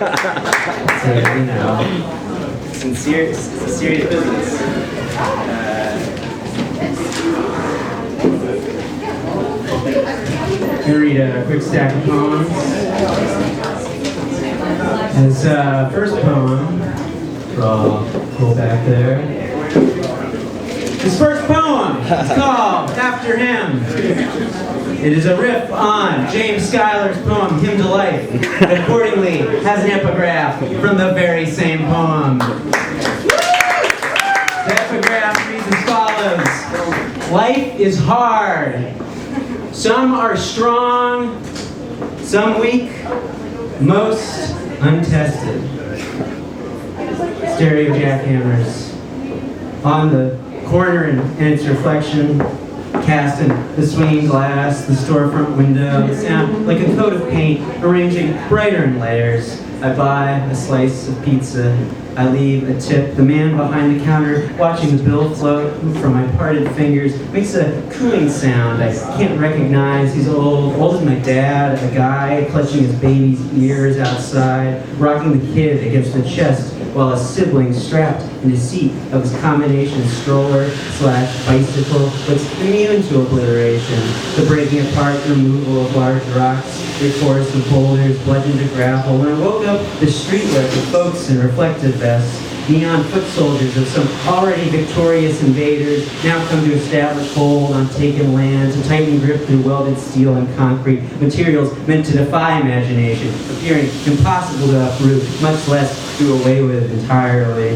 So, you know, it's a serious business. I'm gonna read a quick stack of poems. This first poem, I'll pull back there. His first poem is called After Him. It is a riff on James Schuyler's poem, Hymn to Life, and accordingly has an epigraph from the very same poem. The epigraph reads as follows. Life is hard. Some are strong, some weak, most untested. Stereo jackhammers on the corner and its reflection cast in the swinging glass, the storefront window, the sound like a coat of paint arranging brighter in layers. I buy a slice of pizza. I leave a tip. The man behind the counter, watching the bill float from my parted fingers, makes a cooing sound I can't recognize. He's old as my dad, a guy clutching his baby's ears outside, rocking the kid against the chest while a sibling strapped in the seat of his combination stroller/bicycle looks immune to obliteration. The breaking apart removal of large rocks, their chorus of boulders bludgeoned to grapple. When I woke up, the street lit with folks in reflective vests, neon foot soldiers of some already victorious invaders now come to establish hold on taken lands, a tighten grip through welded steel and concrete, materials meant to defy imagination, appearing impossible to uproot, much less do away with entirely.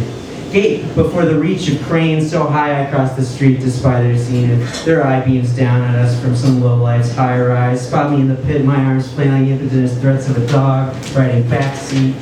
Gape before the reach of cranes so high across the street despite their zenith. Their eye beams down at us from some low-life's high rise. Spot me in the pit, my arms flailing impotent threats of a dog riding backseat.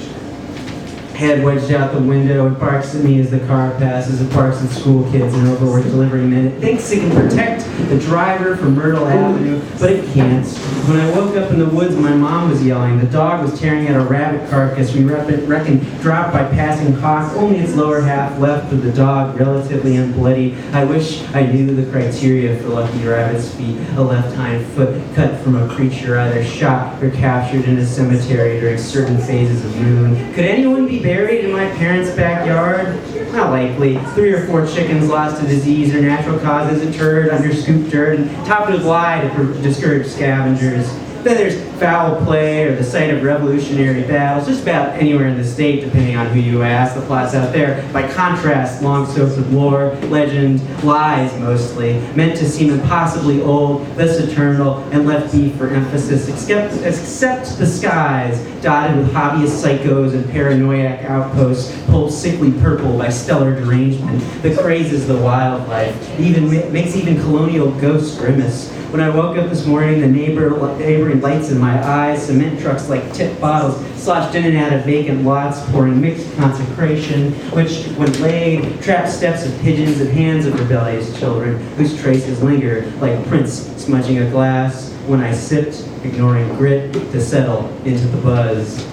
Head wedged out the window, it barks at me as the car passes. It barks at school kids and overworked delivery men. It thinks it can protect the driver from Myrtle Avenue, but it can't. When I woke up in the woods, my mom was yelling. The dog was tearing at a rabbit carcass we reckoned dropped by passing hawks. Only its lower half left with the dog relatively unbloodied. I wish I knew the criteria for lucky rabbit's feet. A left hind foot cut from a creature either shot or captured in a cemetery during certain phases of moon. Could anyone be buried in my parents' backyard? Not likely. 3 or 4 chickens lost to disease or natural causes, a turd under scooped dirt, and topped with lye to discourage scavengers. Then there's foul play or the site of revolutionary battles, just about anywhere in the state, depending on who you ask. The plots out there, by contrast, long soaked with lore, legend, lies mostly, meant to seem impossibly old, thus eternal, and left beef for emphasis, except the skies, dotted with hobbyist psychos and paranoiac outposts, pulled sickly purple by stellar derangement, that crazes the wildlife, makes even colonial ghosts grimace. When I woke up this morning, the neighboring lights in my eyes, cement trucks like tip bottles sloshed in and out of vacant lots, pouring mixed consecration, which, when laid, trapped steps of pigeons and hands of rebellious children, whose traces linger like prints smudging a glass, when I sipped, ignoring grit, to settle into the buzz.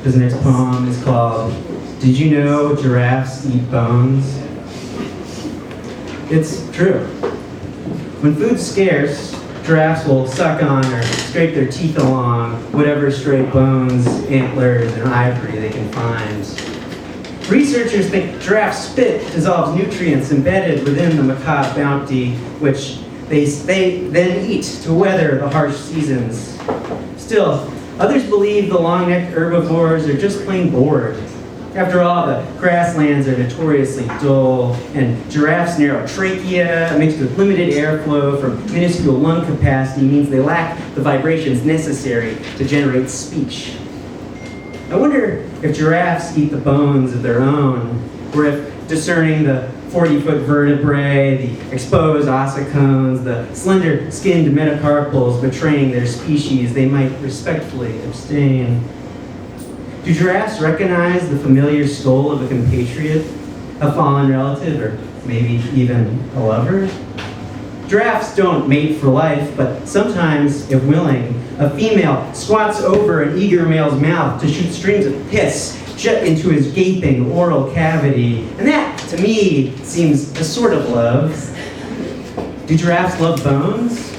This next poem is called Did You Know Giraffes Eat Bones? It's true. When food's scarce, giraffes will suck on or scrape their teeth along whatever stray bones, antlers, and ivory they can find. Researchers think giraffe spit dissolves nutrients embedded within the macaque bounty, which they then eat to weather the harsh seasons. Still, others believe the long-necked herbivores are just plain bored. After all, the grasslands are notoriously dull, and giraffes' narrow trachea, mixed with limited airflow from minuscule lung capacity, means they lack the vibrations necessary to generate speech. I wonder if giraffes eat the bones of their own, or if discerning the 40-foot vertebrae, the exposed ossicones, the slender-skinned metacarpals betraying their species, they might respectfully abstain. Do giraffes recognize the familiar skull of a compatriot, a fallen relative, or maybe even a lover? Giraffes don't mate for life, but sometimes, if willing, a female squats over an eager male's mouth to shoot streams of piss jet into his gaping oral cavity, and that, to me, seems a sort of love. Do giraffes love bones?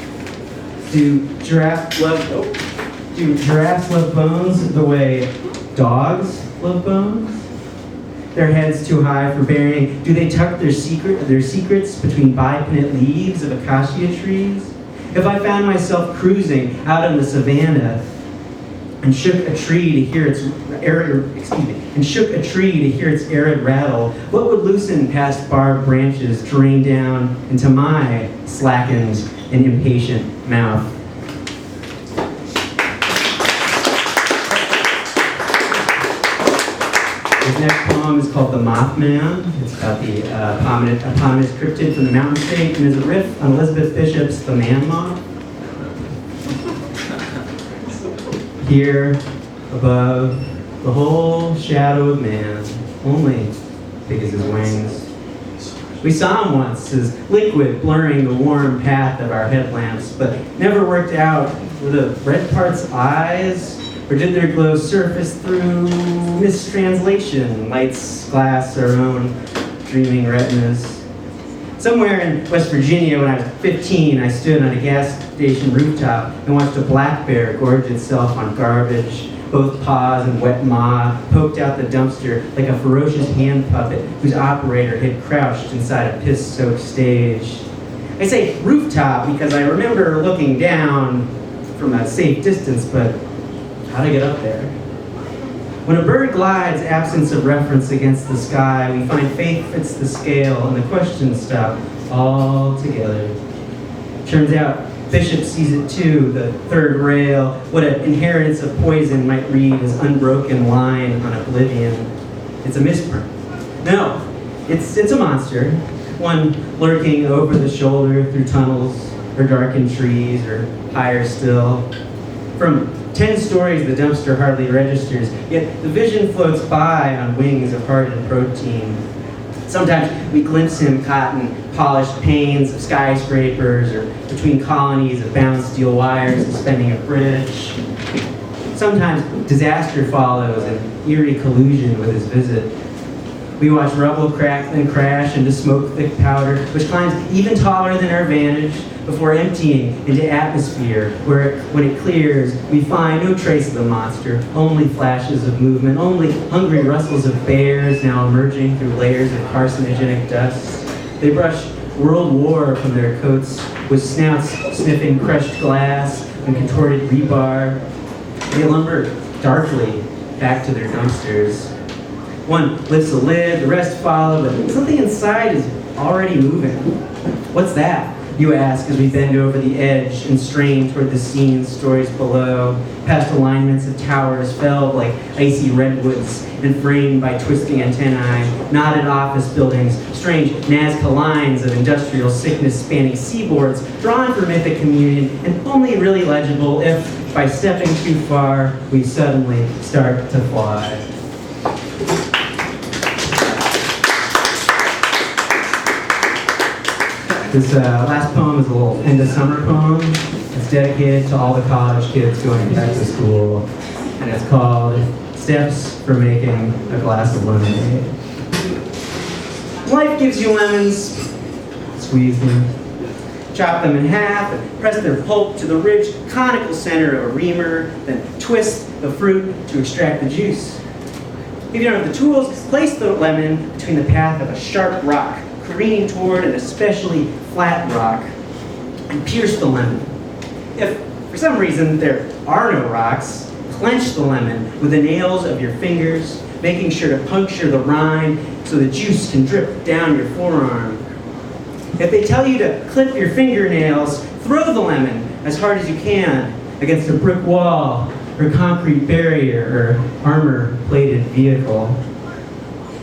Do giraffes love bones the way dogs love bones? Their heads too high for burying. Do they tuck their secrets between bipinnate leaves of acacia trees? If I found myself cruising out on the savannah and shook a tree to hear its arid rattle, what would loosen past barbed branches to rain down into my slackened and impatient mouth? His next poem is called The Mothman. It's about the eponymous cryptid from the mountain state, and is a riff on Elizabeth Bishop's The Man Moth. Here, above, the whole shadow of man, only big as his wings. We saw him once as liquid blurring the warm path of our headlamps, but never worked out were the red parts eyes, or did their glow surface through mistranslation, lights, glass, our own dreaming retinas? Somewhere in West Virginia when I was 15, I stood on a gas station rooftop and watched a black bear gorge itself on garbage. Both paws and wet maw poked out the dumpster like a ferocious hand puppet whose operator had crouched inside a piss-soaked stage. I say rooftop because I remember looking down from a safe distance, but how to get up there? When a bird glides absence of reference against the sky, we find faith fits the scale and the questions stop altogether. Turns out Bishop sees it too, the third rail, what an inheritance of poison might read as unbroken line on oblivion. It's a misprint. No, it's a monster, one lurking over the shoulder through tunnels or darkened trees or higher still. From 10 stories, the dumpster hardly registers, yet the vision floats by on wings of hardened protein. Sometimes we glimpse him caught in polished panes of skyscrapers or between colonies of bound steel wires suspending a bridge. Sometimes disaster follows an eerie collusion with his visit. We watch rubble crack then crash into smoke-thick powder, which climbs even taller than our vantage, before emptying into atmosphere, where when it clears, we find no trace of the monster, only flashes of movement, only hungry rustles of bears now emerging through layers of carcinogenic dust. They brush World War from their coats, with snouts sniffing crushed glass and contorted rebar. They lumber darkly back to their dumpsters. One lifts a lid, the rest follow, but something inside is already moving. What's that? You ask as we bend over the edge and strain toward the seen stories below, past alignments of towers felled like icy redwoods and framed by twisting antennae, knotted office buildings, strange Nazca lines of industrial sickness spanning seaboards, drawn for mythic communion and only really legible if, by stepping too far, we suddenly start to fly. This last poem is a little end of summer poem. It's dedicated to all the college kids going back to school. And it's called Steps for Making a Glass of Lemonade. Life gives you lemons. Squeeze them. Chop them in half and press their pulp to the ridged conical center of a reamer, then twist the fruit to extract the juice. If you don't have the tools, place the lemon between the path of a sharp rock, careening toward an especially flat rock, and pierce the lemon. If, for some reason, there are no rocks, clench the lemon with the nails of your fingers, making sure to puncture the rind so the juice can drip down your forearm. If they tell you to clip your fingernails, throw the lemon as hard as you can against a brick wall or concrete barrier or armor-plated vehicle.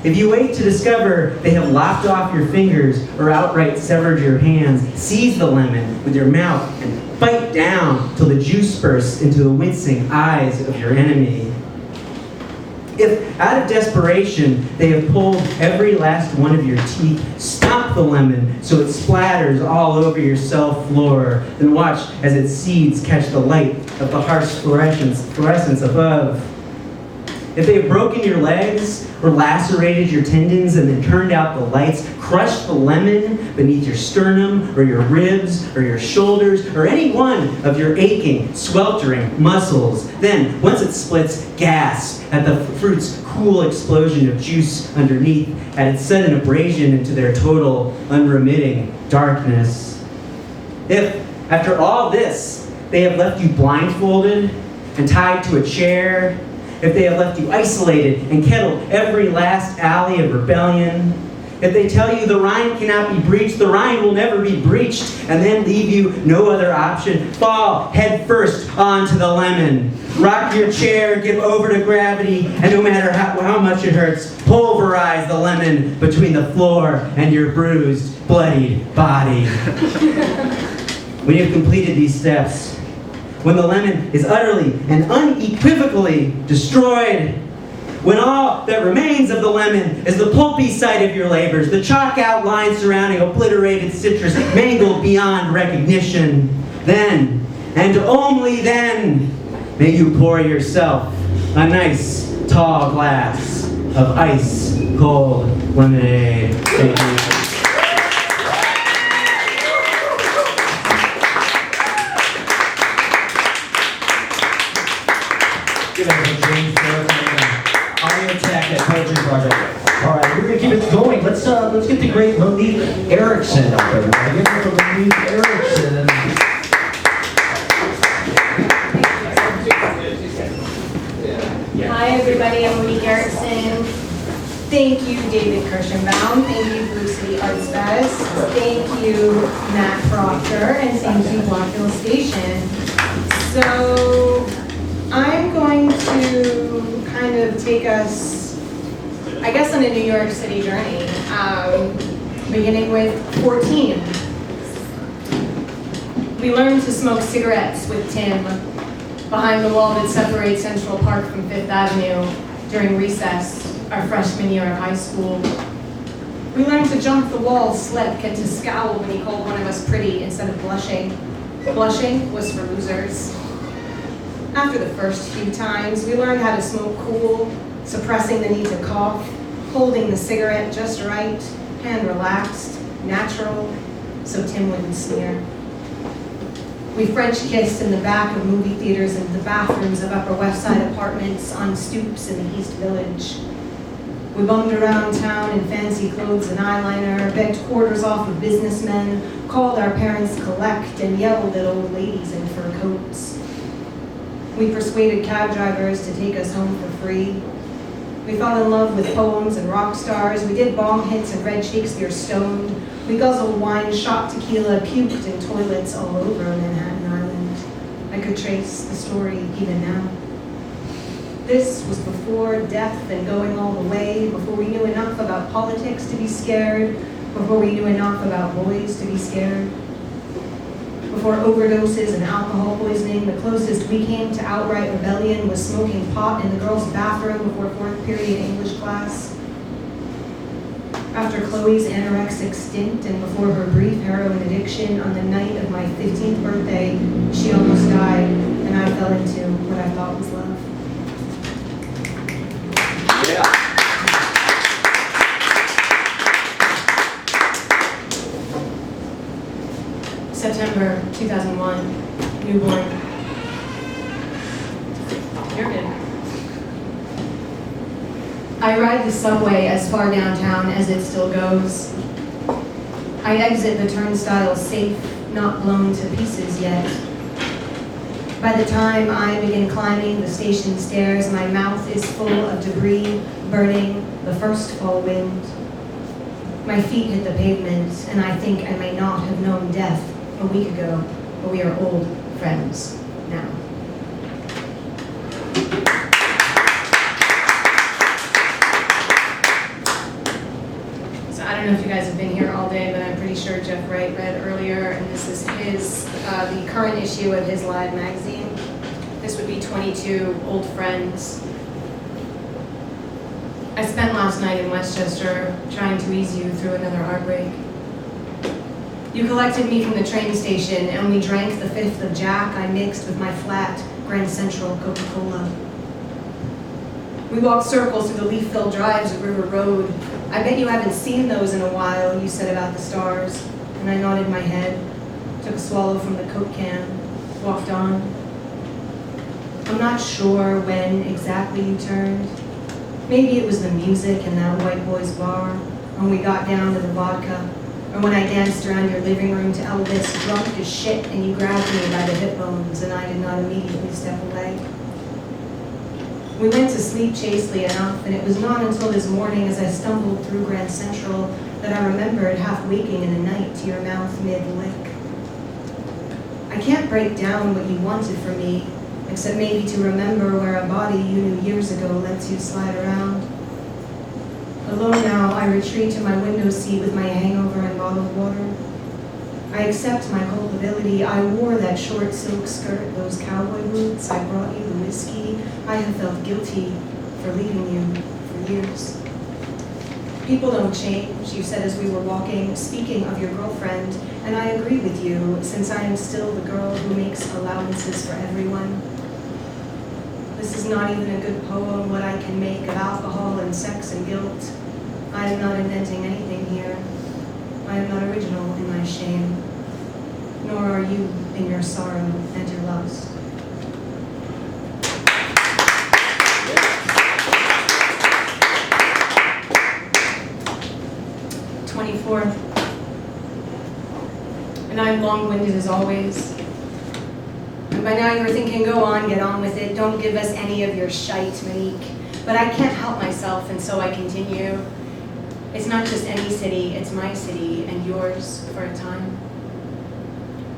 If you wait to discover they have lopped off your fingers or outright severed your hands, seize the lemon with your mouth and bite down till the juice bursts into the wincing eyes of your enemy. If, out of desperation, they have pulled every last one of your teeth, stomp the lemon so it splatters all over your cell floor, then watch as its seeds catch the light of the harsh fluorescence above. if they have broken your legs or lacerated your tendons and then turned out the lights, crushed the lemon beneath your sternum or your ribs or your shoulders or any one of your aching, sweltering muscles, then once it splits, gasp at the fruit's cool explosion of juice underneath, at its sudden abrasion into their total, unremitting darkness. If, after all this, they have left you blindfolded and tied to a chair, if they have left you isolated and kettled every last alley of rebellion, if they tell you the rind cannot be breached, the rind will never be breached, and then leave you no other option, fall head first onto the lemon. Rock your chair, give over to gravity, and no matter how much it hurts, pulverize the lemon between the floor and your bruised, bloodied body. When you have completed these steps, when the lemon is utterly and unequivocally destroyed, when all that remains of the lemon is the pulpy site of your labors, the chalk outline surrounding obliterated citrus mangled beyond recognition, then, and only then, may you pour yourself a nice tall glass of ice-cold lemonade. Thank you. All right, we're gonna keep it going. Let's get the great Monique Erickson up there. Give it for Monique Erickson. Hi everybody, I'm Monique Erickson. Thank you, David Kirschenbaum. Thank you, Blue City Arts Fest. Thank you, Matt Proctor, and thank you, Blockville Station. So I'm going to kind of take us, I guess, on a New York City journey, beginning with 14. We learned to smoke cigarettes with Tim behind the wall that separates Central Park from Fifth Avenue during recess, our freshman year of high school. We learned to jump the wall, slip, get to scowl when he called one of us pretty instead of blushing. Blushing was for losers. After the first few times, we learned how to smoke cool, suppressing the need to cough, holding the cigarette just right, hand relaxed, natural, so Tim wouldn't sneer. We French kissed in the back of movie theaters and the bathrooms of Upper West Side apartments on stoops in the East Village. We bummed around town in fancy clothes and eyeliner, begged quarters off of businessmen, called our parents collect, and yelled at old ladies in fur coats. We persuaded cab drivers to take us home for free. We fell in love with poems and rock stars. We did bong hits and read Shakespeare stoned. We guzzled wine, shot tequila, puked in toilets all over Manhattan Island. I could trace the story even now. This was before death and going all the way, before we knew enough about politics to be scared, before we knew enough about boys to be scared. Before overdoses and alcohol poisoning, the closest we came to outright rebellion was smoking pot in the girls' bathroom before fourth period English class. After Chloe's anorexic stint and before her brief heroin addiction on the night of my 15th birthday, she almost died, and I fell into what I thought was love. Yeah. September 2001, newborn. You're good. I ride the subway as far downtown as it still goes. I exit the turnstile safe, not blown to pieces yet. By the time I begin climbing the station stairs, my mouth is full of debris, burning the first fall wind. My feet hit the pavement, and I think I may not have known death a week ago, but we are old friends now. So I don't know if you guys have been here all day, but I'm pretty sure Jeff Wright read earlier, and this is his, the current issue of his Live magazine. This would be 22 old friends. I spent last night in Westchester trying to ease you through another heartbreak. You collected me from the train station, and we drank the fifth of Jack I mixed with my flat Grand Central Coca-Cola. We walked circles through the leaf-filled drives of River Road. I bet you haven't seen those in a while, you said about the stars. And I nodded my head, took a swallow from the Coke can, walked on. I'm not sure when exactly you turned. Maybe it was the music in that white boy's bar, when we got down to the vodka, or when I danced around your living room to Elvis, drunk as shit, and you grabbed me by the hip bones, and I did not immediately step away. We went to sleep chastely enough, and it was not until this morning as I stumbled through Grand Central that I remembered half waking in the night to your mouth mid-lick. I can't break down what you wanted from me, except maybe to remember where a body you knew years ago lets you slide around. Alone now, I retreat to my window seat with my hangover and bottled water. I accept my culpability. I wore that short silk skirt, those cowboy boots. I brought you the whiskey. I have felt guilty for leaving you for years. People don't change, you said as we were walking, speaking of your girlfriend, and I agree with you, since I am still the girl who makes allowances for everyone. This is not even a good poem, what I can make of alcohol and sex and guilt. I am not inventing anything here. I am not original in my shame, nor are you in your sorrow and your lust. And I'm long-winded as always. And by now you're thinking, go on, get on with it. Don't give us any of your shite, Monique. But I can't help myself, and so I continue. It's not just any city, it's my city and yours for a time.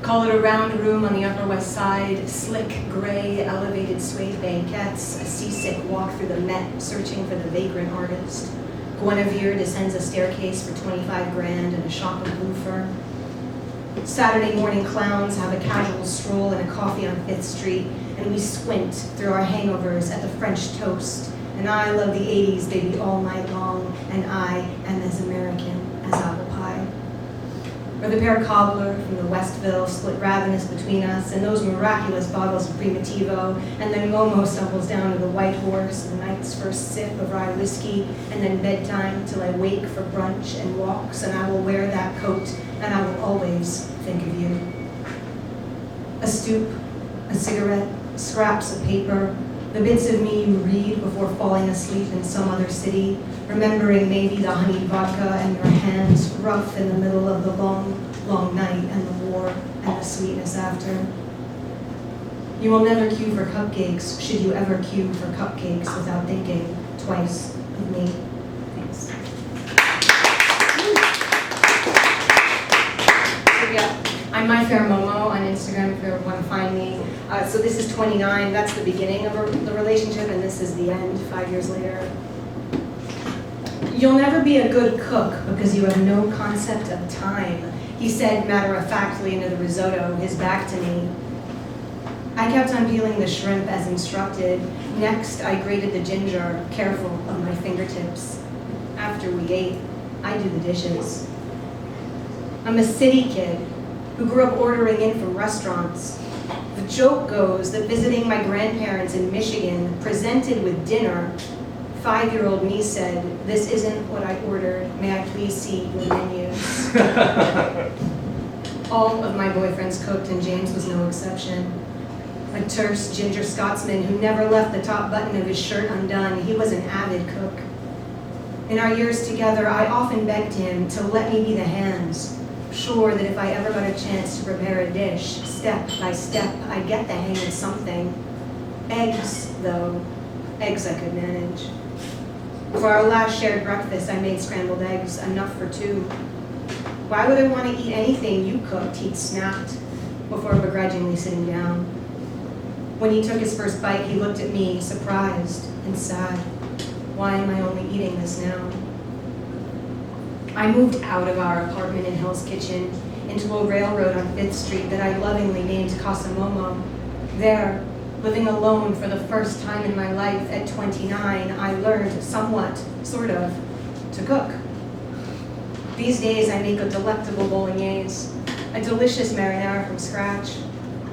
Call it a round room on the Upper West Side, slick, gray, elevated suede banquettes, a seasick walk through the Met, searching for the vagrant artist. Guinevere descends a staircase for 25 grand and a shop of blue fur. Saturday morning clowns have a casual stroll and a coffee on 5th Street, and we squint through our hangovers at the French toast. And I love the 80s, baby, all night long, and I am as American as apple pie. Or the pear cobbler from the Westville split ravenous between us, and those miraculous bottles of Primitivo, and then Momo stumbles down to the White Horse, the night's first sip of rye whiskey, and then bedtime till I wake for brunch and walks, and I will wear that coat, and I will always think of you. A stoop, a cigarette, scraps of paper, the bits of me you read before falling asleep in some other city, remembering maybe the honeyed vodka and your hands rough in the middle of the long, long night and the war and the sweetness after. You will never queue for cupcakes, should you ever queue for cupcakes without thinking twice of me. Thanks. I'm My Fair Momo on Instagram if you ever want to find me. So this is 29, that's the beginning of the relationship, and this is the end 5 years later. You'll never be a good cook because you have no concept of time, he said matter-of-factly into the risotto, his back to me. I kept on peeling the shrimp as instructed. Next, I grated the ginger, careful of my fingertips. After we ate, I do the dishes. I'm a city kid who grew up ordering in from restaurants. The joke goes that visiting my grandparents in Michigan, presented with dinner, 5-year-old me said, "This isn't what I ordered. May I please see your menus?" All of my boyfriends cooked, and James was no exception. A terse ginger Scotsman who never left the top button of his shirt undone. He was an avid cook. In our years together, I often begged him to let me be the hands, sure that if I ever got a chance to prepare a dish, step by step, I'd get the hang of something. Eggs, though. Eggs I could manage. For our last shared breakfast, I made scrambled eggs, enough for 2. Why would I want to eat anything you cooked, he'd snapped, before begrudgingly sitting down. When he took his first bite, he looked at me, surprised and sad. Why am I only eating this now? I moved out of our apartment in Hell's Kitchen into a railroad on 5th Street that I lovingly named Casa Momo. There, living alone for the first time in my life at 29, I learned somewhat, sort of, to cook. These days I make a delectable bolognese, a delicious marinara from scratch.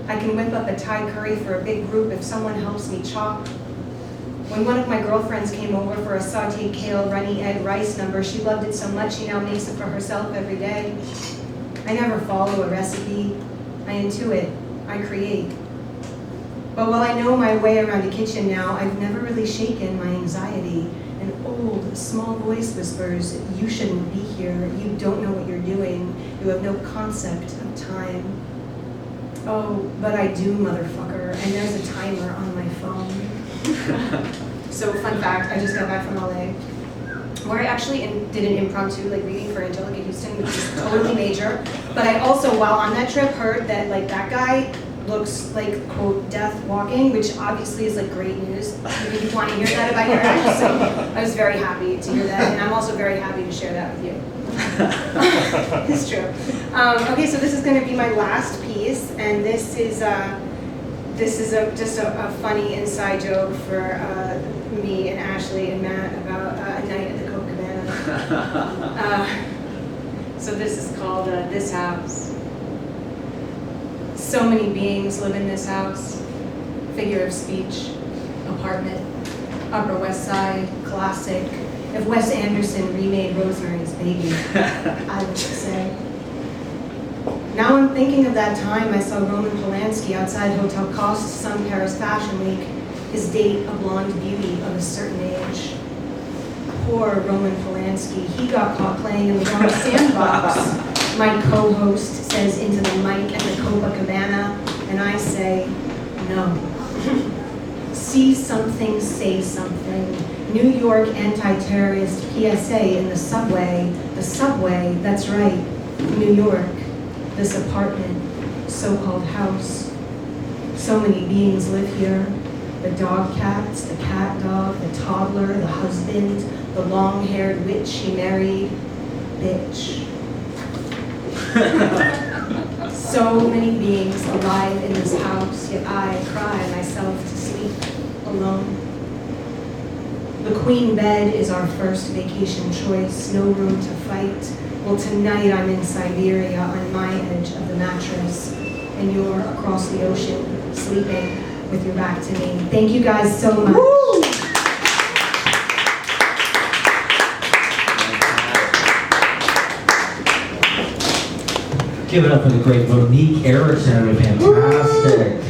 I can whip up a Thai curry for a big group if someone helps me chop. When one of my girlfriends came over for a sauteed kale, runny egg rice number, she loved it so much she now makes it for herself every day. I never follow a recipe. I intuit. I create. But while I know my way around a kitchen now, I've never really shaken my anxiety. An old, small voice whispers, "You shouldn't be here. You don't know what you're doing. You have no concept of time." Oh, but I do, motherfucker, and there's a timer on my phone. So, fun fact, I just got back from LA, where I actually did an impromptu reading for Angelica Houston, which is totally major. But I also, while on that trip, heard that that guy looks like, quote, death walking, which obviously is great news. Maybe you want to hear that about your ex. So I was very happy to hear that, and I'm also very happy to share that with you. It's true. Okay, so this is going to be my last piece, and this is just a funny inside joke for me and Ashley and Matt about a night at the Copacabana. So this is called This House. So many beings live in this house. Figure of speech, apartment, Upper West Side, classic. If Wes Anderson remade Rosemary's Baby, I would say. Now I'm thinking of that time I saw Roman Polanski outside Hotel Cost some Paris Fashion Week, his date a blonde beauty of a certain age. Poor Roman Polanski, he got caught playing in the wrong sandbox. My co-host says into the mic at the Copacabana, and I say, no. See something, say something. New York anti-terrorist PSA in the subway. The subway, that's right, New York. This apartment, so-called house. So many beings live here. The dog cats, the cat dog, the toddler, the husband, the long-haired witch he married. Bitch. So many beings alive in this house, yet I cry myself to sleep alone. The queen bed is our first vacation choice, no room to fight. Well, tonight I'm in Siberia on my edge of the mattress, and you're across the ocean, sleeping with your back to me. Thank you guys so much. Woo! Give it up for the great Monique Erickson. Fantastic.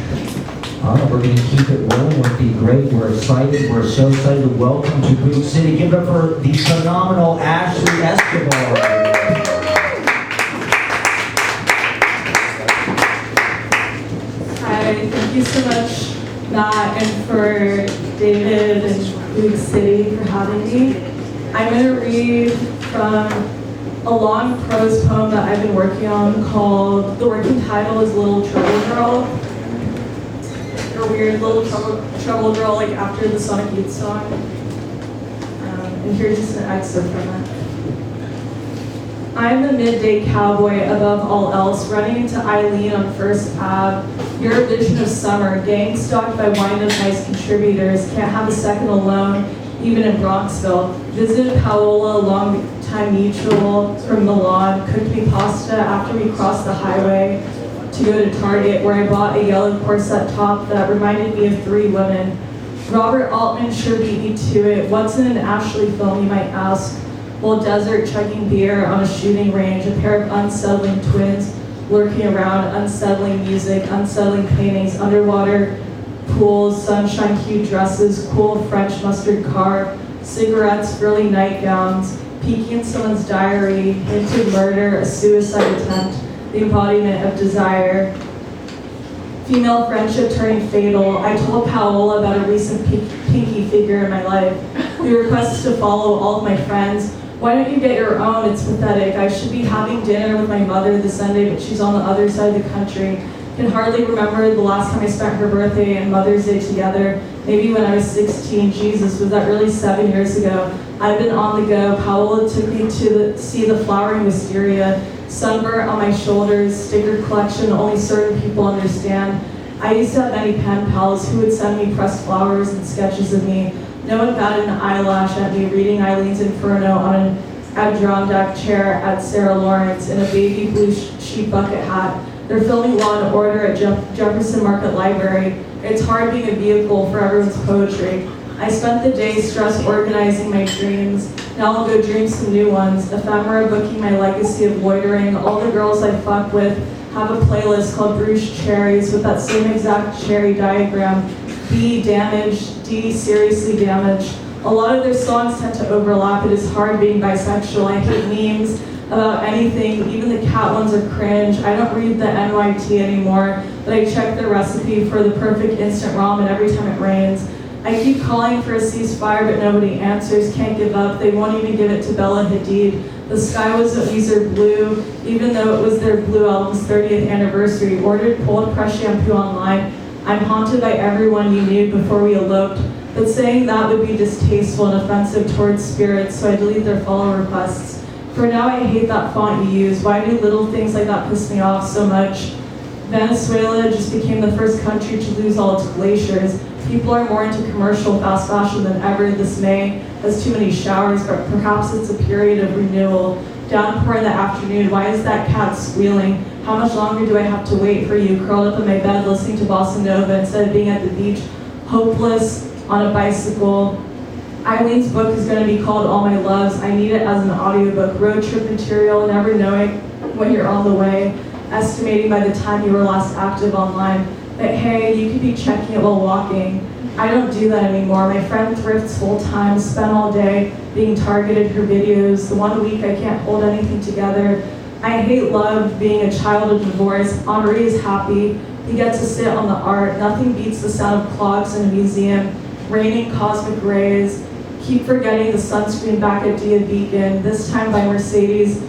We're going to keep it rolling. It'll be great. We're excited. We're so excited. Welcome to Boog City. Give it up for the phenomenal Ashley Escobar. Hi, thank you so much, Matt, and for David and Boog City for having me. I'm going to read from a long prose poem that I've been working on called, the working title is Little Trouble Girl. Or weird Little Trouble Girl, after the Sonic Youth song. And here's just an excerpt from it. I'm the midday cowboy above all else, running into Eileen on First Ave. Your vision of summer, gang stalked by wind-up nice contributors, can't have a second alone, even in Bronxville. Visited Paola, long-time mutual from Milan, cooked me pasta after we crossed the highway to go to Target, where I bought a yellow corset top that reminded me of 3 women. Robert Altman sure beat me to it. What's in an Ashley film, you might ask? While desert chugging beer on a shooting range, a pair of unsettling twins lurking around, unsettling music, unsettling paintings, underwater pools, sunshine-hued dresses, cool French mustard car, cigarettes, frilly nightgowns, peeking in someone's diary, hinted murder, a suicide attempt, the embodiment of desire. Female friendship turning fatal. I told Paola about a recent pinky figure in my life. We requested to follow all of my friends. Why don't you get your own? It's pathetic. I should be having dinner with my mother this Sunday, but she's on the other side of the country. Can hardly remember the last time I spent her birthday and Mother's Day together. Maybe when I was 16. Jesus, was that really 7 years ago? I've been on the go. Paola took me to see the flowering wisteria. Sunburnt on my shoulders, sticker collection only certain people understand. I used to have many pen pals who would send me pressed flowers and sketches of me. No one batted an eyelash at me reading Eileen's Inferno on an Adirondack chair at Sarah Lawrence in a baby blue sheep bucket hat. They're filming Law and Order at Jefferson Market Library. It's hard being a vehicle for everyone's poetry. I spent the day stressed organizing my dreams. Now I'll go dream some new ones. Ephemera booking my legacy of loitering. All the girls I fuck with have a playlist called Bruised Cherries with that same exact cherry diagram. B, damaged. D, seriously damaged. A lot of their songs tend to overlap. It is hard being bisexual. I hate memes about anything. Even the cat ones are cringe. I don't read the NYT anymore, but I check the recipe for the perfect instant ramen every time it rains. I keep calling for a ceasefire, but nobody answers. Can't give up. They won't even give it to Bella Hadid. The sky was a Weezer blue, even though it was their Blue album's 30th anniversary. Ordered cold press shampoo online. I'm haunted by everyone you knew before we eloped, but saying that would be distasteful and offensive towards spirits, so I delete their follow requests. For now, I hate that font you use. Why do little things like that piss me off so much? Venezuela just became the first country to lose all its glaciers. People are more into commercial fast fashion than ever. This May has too many showers, but perhaps it's a period of renewal. Downpour in the afternoon. Why is that cat squealing? How much longer do I have to wait for you? Curled up in my bed listening to bossa nova instead of being at the beach, hopeless on a bicycle. Eileen's book is going to be called All My Loves. I need it as an audiobook. Road trip material, never knowing when you're on the way, estimating by the time you were last active online. But hey, you could be checking it while walking. I don't do that anymore. My friend thrifts full time, spent all day being targeted for videos. The 1 week I can't hold anything together. I hate love, being a child of divorce. Henri is happy. He gets to sit on the art. Nothing beats the sound of clogs in a museum. Raining cosmic rays. Keep forgetting the sunscreen back at Dia Beacon. This time by Mercedes.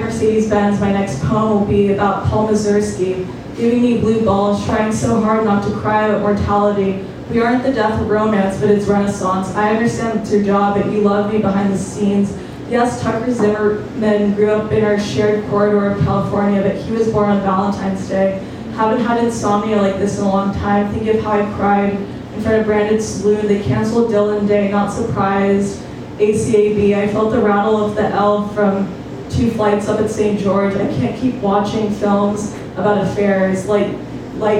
Mercedes-Benz, my next poem will be about Paul Mazursky, giving me blue balls, trying so hard not to cry about mortality. We aren't the death of romance, but it's Renaissance. I understand it's your job, but you love me behind the scenes. Yes, Tucker Zimmerman grew up in our shared corridor of California, but he was born on Valentine's Day. Haven't had insomnia like this in a long time. Think of how I cried in front of Branded Saloon. They canceled Dylan Day, not surprised. ACAB, I felt the rattle of the L from 2 flights up at St. George. I can't keep watching films about affairs. Like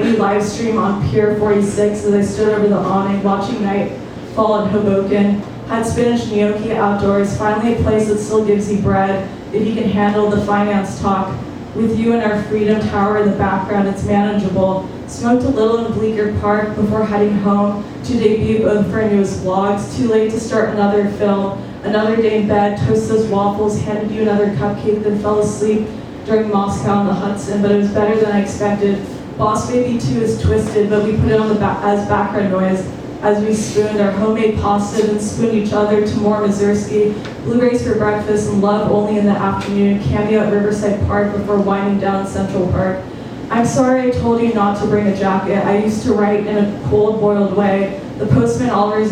you live stream on Pier 46 as I stood over the awning watching night fall in Hoboken. Had spinach gnocchi outdoors, finally a place that still gives you bread if you can handle the finance talk. With you and our Freedom Tower in the background, it's manageable. Smoked a little in Bleecker Park before heading home to debut both of our newest vlogs. Too late to start another film. Another day in bed, toast those waffles, handed you another cupcake, then fell asleep during Moscow on the Hudson, but it was better than I expected. Boss Baby 2 is twisted, but we put it on as background noise as we spooned our homemade pasta and spooned each other to more Mazursky, blueberries for breakfast, and love only in the afternoon, cameo at Riverside Park before winding down Central Park. I'm sorry I told you not to bring a jacket. I used to write in a cold, boiled way. The postman always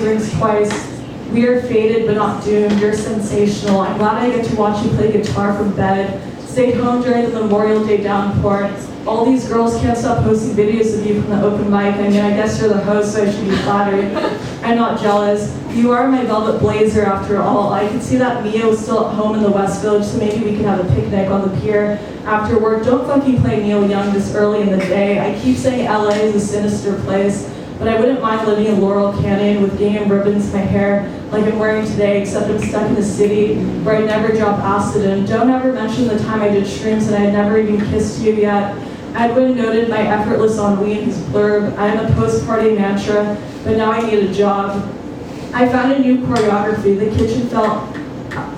rings twice. We are faded but not doomed. You're sensational. I'm glad I get to watch you play guitar from bed. Stayed home during the Memorial Day downpour. All these girls can't stop posting videos of you from the open mic. I mean, I guess you're the host, so I should be flattered. I'm not jealous. You are my velvet blazer after all. I can see that Mia was still at home in the West Village, so maybe we can have a picnic on the pier after work. Don't fucking play Neil Young this early in the day. I keep saying LA is a sinister place, but I wouldn't mind living in Laurel Canyon with gingham ribbons in my hair like I'm wearing today, except I'm stuck in a city where I never drop acid in. Don't ever mention the time I did shrooms and I had never even kissed you yet. Edwin noted my effortless ennui in his blurb. I am a post-party mantra, but now I need a job. I found a new choreography. The kitchen felt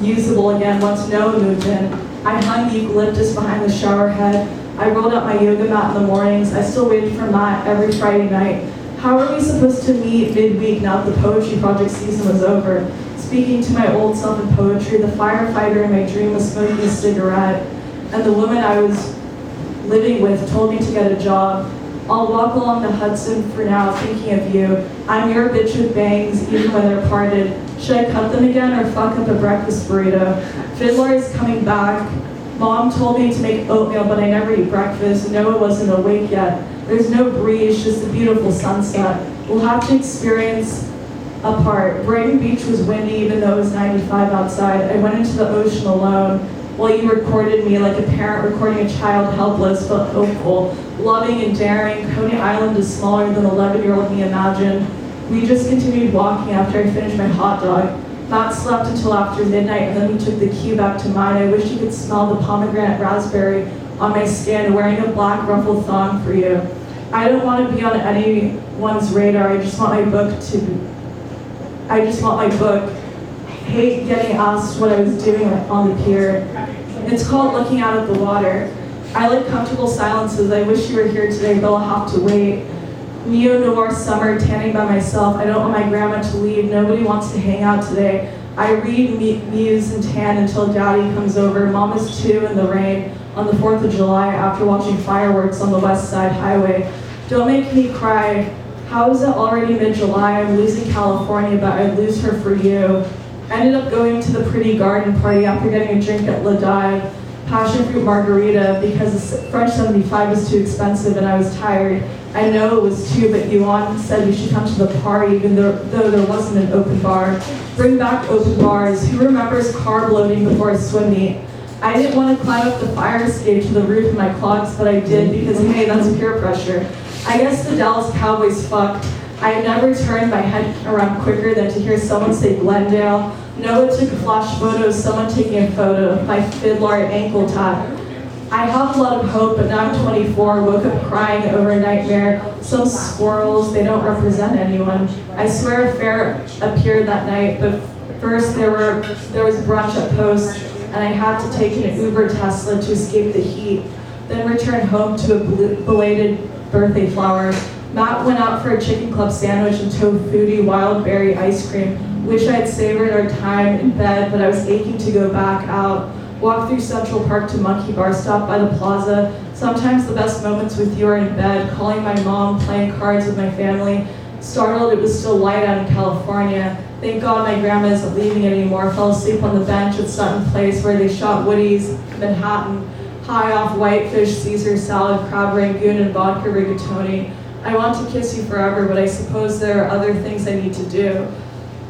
usable again once Noah moved in. I hung eucalyptus behind the shower head. I rolled out my yoga mat in the mornings. I still waited for Matt every Friday night. How are we supposed to meet midweek now that the poetry project season was over? Speaking to my old self in poetry, the firefighter in my dream was smoking a cigarette, and the woman I was living with told me to get a job. I'll walk along the Hudson for now, thinking of you. I'm your bitch with bangs, even when they're parted. Should I cut them again or fuck up a breakfast burrito? Fiddler is coming back. Mom told me to make oatmeal, but I never eat breakfast. Noah wasn't awake yet. There's no breeze, just a beautiful sunset. We'll have to experience apart. Brighton Beach was windy, even though it was 95 outside. I went into the ocean alone. while you recorded me like a parent recording a child, helpless but hopeful, loving and daring. Coney Island is smaller than 11-year-old me imagined. We just continued walking after I finished my hot dog. Matt slept until after midnight, and then he took the cue back to mine. I wish you could smell the pomegranate raspberry on my skin, wearing a black ruffled thong for you. I don't want to be on anyone's radar. I just want my book. Hate getting asked what I was doing on the pier. It's called Looking Out at the Water. I like comfortable silences. I wish you were here today, but I'll have to wait. Neo-noir summer, tanning by myself. I don't want my grandma to leave. Nobody wants to hang out today. I read, muse, and tan until Daddy comes over. Mom is too in the rain on the 4th of July after watching fireworks on the West Side Highway. Don't make me cry. How is it already mid-July? I'm losing California, but I'd lose her for you. I ended up going to the pretty garden party after getting a drink at La Dive. Passion fruit margarita because the French 75 was too expensive and I was tired. I know it was too, but Yuan said we should come to the party even though there wasn't an open bar. Bring back open bars. Who remembers carb loading before a swim meet? I didn't want to climb up the fire escape to the roof in my clogs, but I did because, hey, that's peer pressure. I guess the Dallas Cowboys fucked. I have never turned my head around quicker than to hear someone say Glendale. Noah took a flash photo of someone taking a photo of my fiddler ankle tat. I have a lot of hope, but now I'm 24, woke up crying over a nightmare. Some squirrels, they don't represent anyone. I swear a fair appeared that night, but first there was brunch at Post, and I had to take an Uber Tesla to escape the heat, then return home to a belated birthday flower. Matt went out for a chicken club sandwich and tofu wild berry ice cream. Wish I had savored our time in bed, but I was aching to go back out. Walk through Central Park to Monkey Bar, stop by the plaza. Sometimes the best moments with you are in bed, calling my mom, playing cards with my family. Startled it was still light out in California. Thank God my grandma isn't leaving anymore. Fell asleep on the bench at Sutton Place where they shot Woody's, Manhattan. High off whitefish, Caesar salad, crab rangoon, and vodka rigatoni. I want to kiss you forever, but I suppose there are other things I need to do.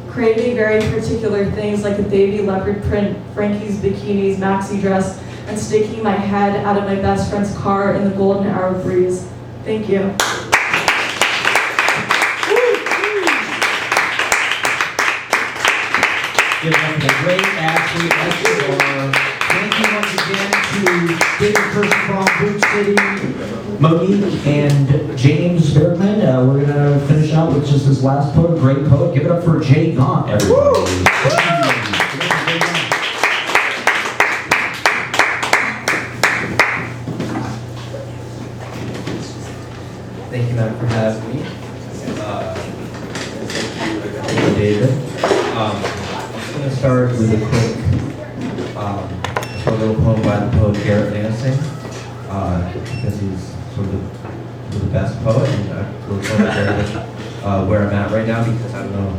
Craving very particular things like a baby leopard print, Frankie's bikinis, maxi dress, and sticking my head out of my best friend's car in the golden hour breeze. Thank you. Give it up for the great Ashley Escobar. Thank you once again to David First from Boog City, Monique, and James Barickman. We're going to finish out with just this last poet, great poet. Give it up for Jay Gaunt, everybody. Thank you, Matt, for having me. Thank you, David. I'm going to start with a quick short little poem by the poet Garrett Lansing, because he's sort of the best poet, and I really feel very much where I'm at right now, because I don't know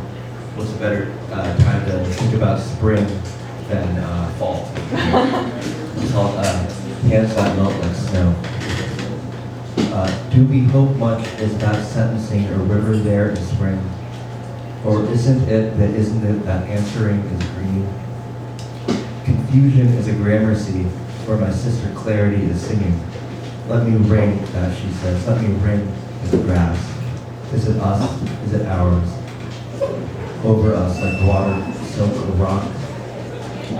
what's a better time to think about spring than fall. It's called Hands That Melt Like Snow. Do we hope much is that sentencing a river there in spring? Or isn't it that answering is green? Confusion is a gramercy where my sister Clarity is singing. Let me ring, that she says, let me ring in the grass. Is it us? Is it ours? Over us like water, silk or rock.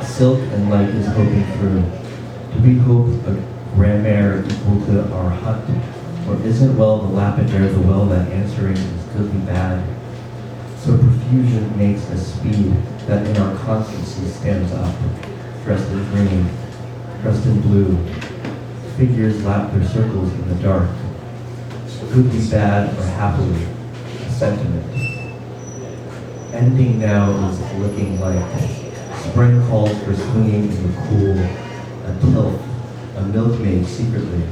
Silk and light is hoping through. Do we hope a grandmere equal to our hut? Or isn't well the lapidary the well that answering is goodly bad? So profusion makes a speed that in our constancy stands up, dressed in green, dressed in blue. Figures lap their circles in the dark. Goodly bad or happily, a sentiment. Ending now is looking like spring calls for swinging in the cool, a tilth, a milkmaid secretly.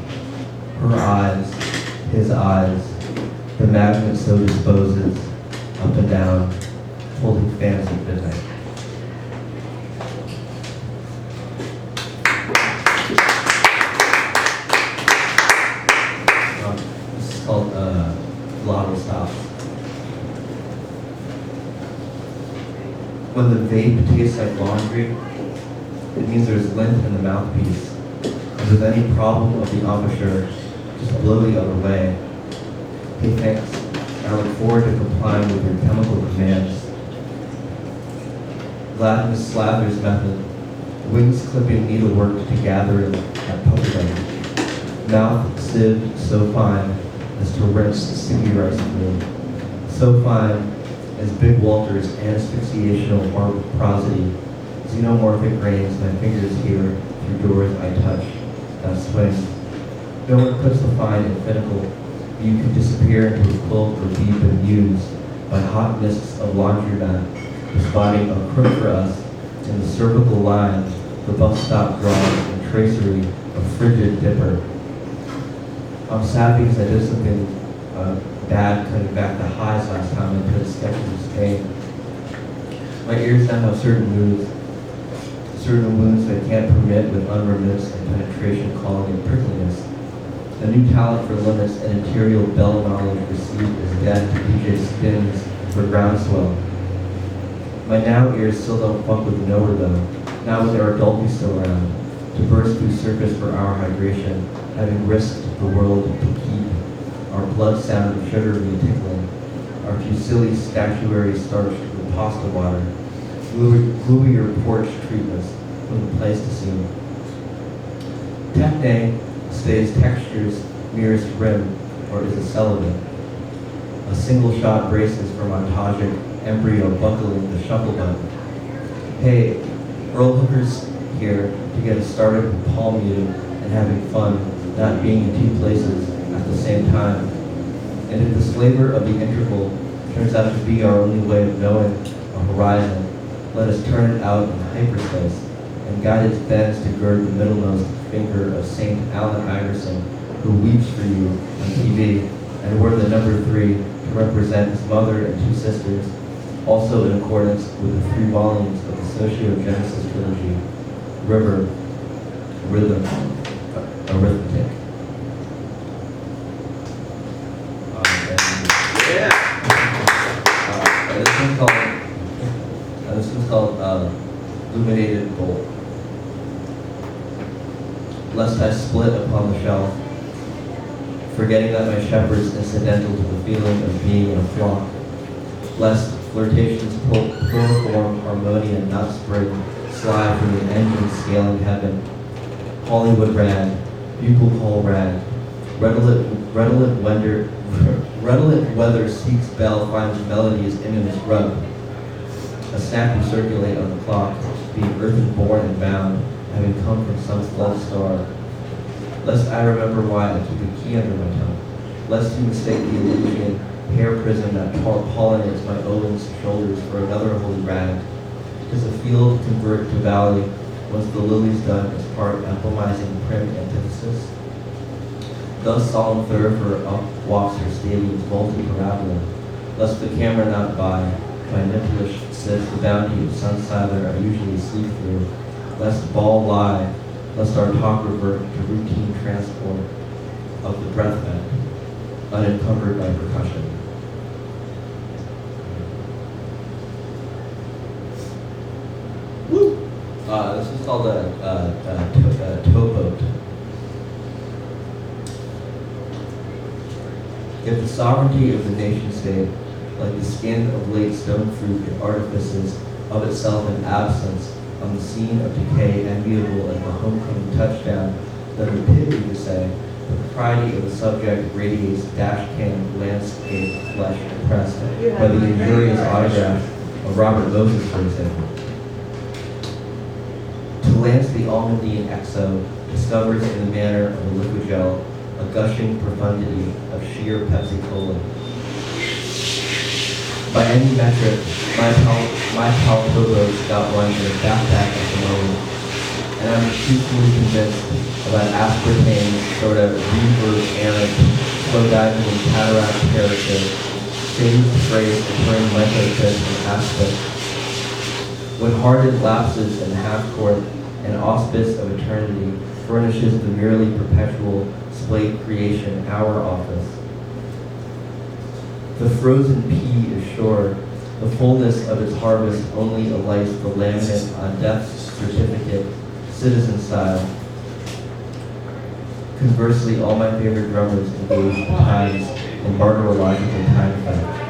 Her eyes, his eyes, the magnet so disposes, up and down, holding fans at midnight. This is called Lotto Stops. When the vape tastes like laundry, It means there's lint in the mouthpiece. And with any problem of the embouchure, just blow the other way. Hey, thanks. I look forward to complying with your chemical commands. Glad Miss Slather's method. Wings clipping needlework to gather at puppydom. Mouth sieved so fine as to rinse sticky rice through. So fine as Big Walter's asphyxiational prosody. Xenomorphic grains my fingers here through doors I touch. That swing. No one puts the fine in finical. You can disappear into a quilt or be bemused by hot mists of laundromat, spotting a crook for us in the cervical lines, the bus stop drawings and tracery of frigid dipper. I'm sad because I did something bad cutting back the highs last time I put sketches of Spain. My ears now have certain wounds that can't permit with unremiss and penetration calling it prickliness. A new talent for limits and interior bell knowledge received as death to DJ Spins for groundswell. My now ears still don't fuck with nowhere though, now with our adulty still around, to burst through surface for our hydration, having risked the world to keep our blood sound of sugar tickling, our fusilli statuary starched with pasta water, gluier porch treatments from the Pleistocene. Techne stays textures mirrors rim, or is a celibate. A single shot braces for montagic embryo buckling the shuffle button. Hey, Earl Hooker's here to get us started with palm muting and having fun, not being in two places at the same time. And if this flavor of the interval turns out to be our only way of knowing a horizon, let us turn it out in hyperspace and guide its bends to gird the middlemost finger of St. Alan Iverson, who weeps for you on TV, and wore the number 3 to represent his mother and 2 sisters, also in accordance with the 3 volumes of the Sociogenesis trilogy, River, Rhythm, Arithmetic. This one's called Illuminated Gold. Lest I split upon the shelf, forgetting that my shepherd's incidental to the feeling of being in a flock. Lest flirtation's chloroform harmonian not spring slide from the engine scaling heaven. Hollywood rag, bugle call rag, redolent weather seeks bell finds melodies in its rub. A snap you circulate on the clock, being earthen born and bound, having come from some flood star. Lest I remember why I keep a key under my tongue. Lest you mistake the Olympian hair prism that pollinates my Owen's shoulders for another holy rag. Does a field convert to valley once the lily's done its part emblemizing prim antithesis? Thus solemn thoroughfare up walks her stadium's multi-parabola, lest the camera not buy, my nippleish says the bounty of Sunsiler I usually sleep through, lest ball lie, lest our talk revert to routine transport of the breath bed, unencumbered by percussion. Woo! This is called a towboat. If the sovereignty of the nation state, like the skin of late stone fruit, it artifices of itself an absence on the scene of decay enviable as the homecoming touchdown, then the pity to say, the propriety of the subject radiates dash cam landscape flesh impressed by the injurious autograph of Robert Moses, for example. To lance the almondine exo discovers in the manner of a liquid gel a gushing profundity of sheer Pepsi Cola. By any metric, my palpable's got one in a backpack at the moment, and I'm truthfully convinced about aspartame sort of reverb errant, slow diving in cataract character, shades the phrase to turn microchips and aspect. When hearted lapses in half-court, an auspice of eternity furnishes the merely perpetual splayed creation our office. The frozen pea is sure, the fullness of its harvest only alights the laminate on death's certificate citizen style. Conversely, all my favorite drummers engage at times in barterological time theft.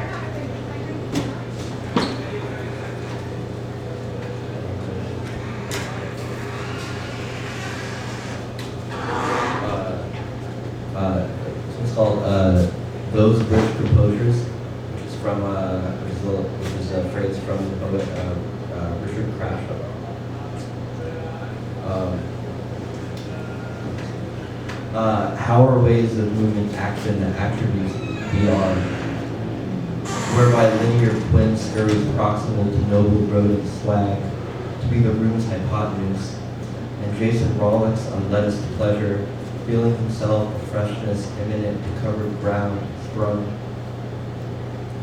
It's called "Those Rich Composers," which is from which is a phrase from the poet Richard Crashaw. How are ways of moving action and attributes beyond, whereby linear quint scurries proximal to noble rodent swag, to be the room's hypotenuse, and Jason Rawlings on lettuce pleasure, feeling himself a freshness imminent to covered ground sprung,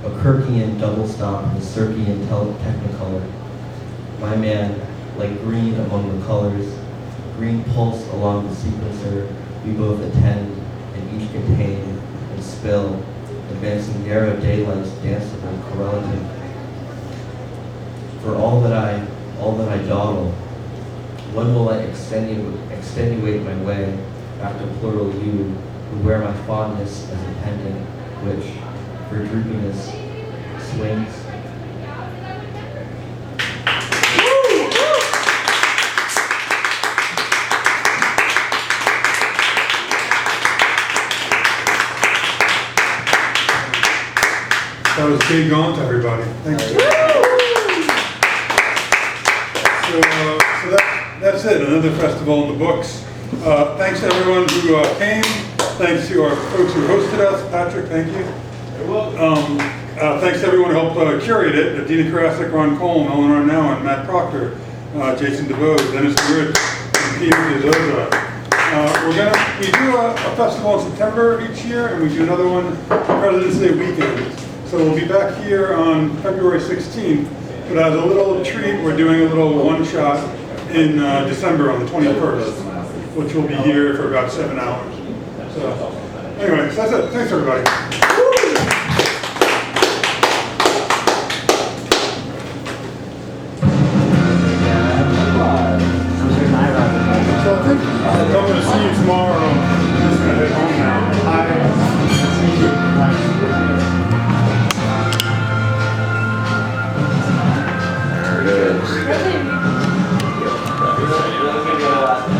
a Kirkian double stop in the Circean technicolor. My man, like green among the colors, green pulse along the sequencer, we both attend and each contain and spill, advancing narrow daylight's danceable correlative. For all that I dawdle, when will I extenuate my way after plural you, who wear my fondness as a pendant, which, for droopiness, swings? That was big gaunt, everybody. Thank you. So that's it. Another festival in the books. Thanks to everyone who came. Thanks to our folks who hosted us. Patrick, thank you. Thanks to everyone who helped curate it. Dina Karasik, Ron Coleman, Eleanor Now, and Matt Proctor, Jason DeVoe, Dennis Wood, and Peter DeZoza. We do a festival in September each year, and we do another one President's Day weekend. So we'll be back here on February 16th, but as a little treat, we're doing a little one-shot in December on the 21st, which will be here for about 7 hours. So anyway, so that's it. Thanks, everybody.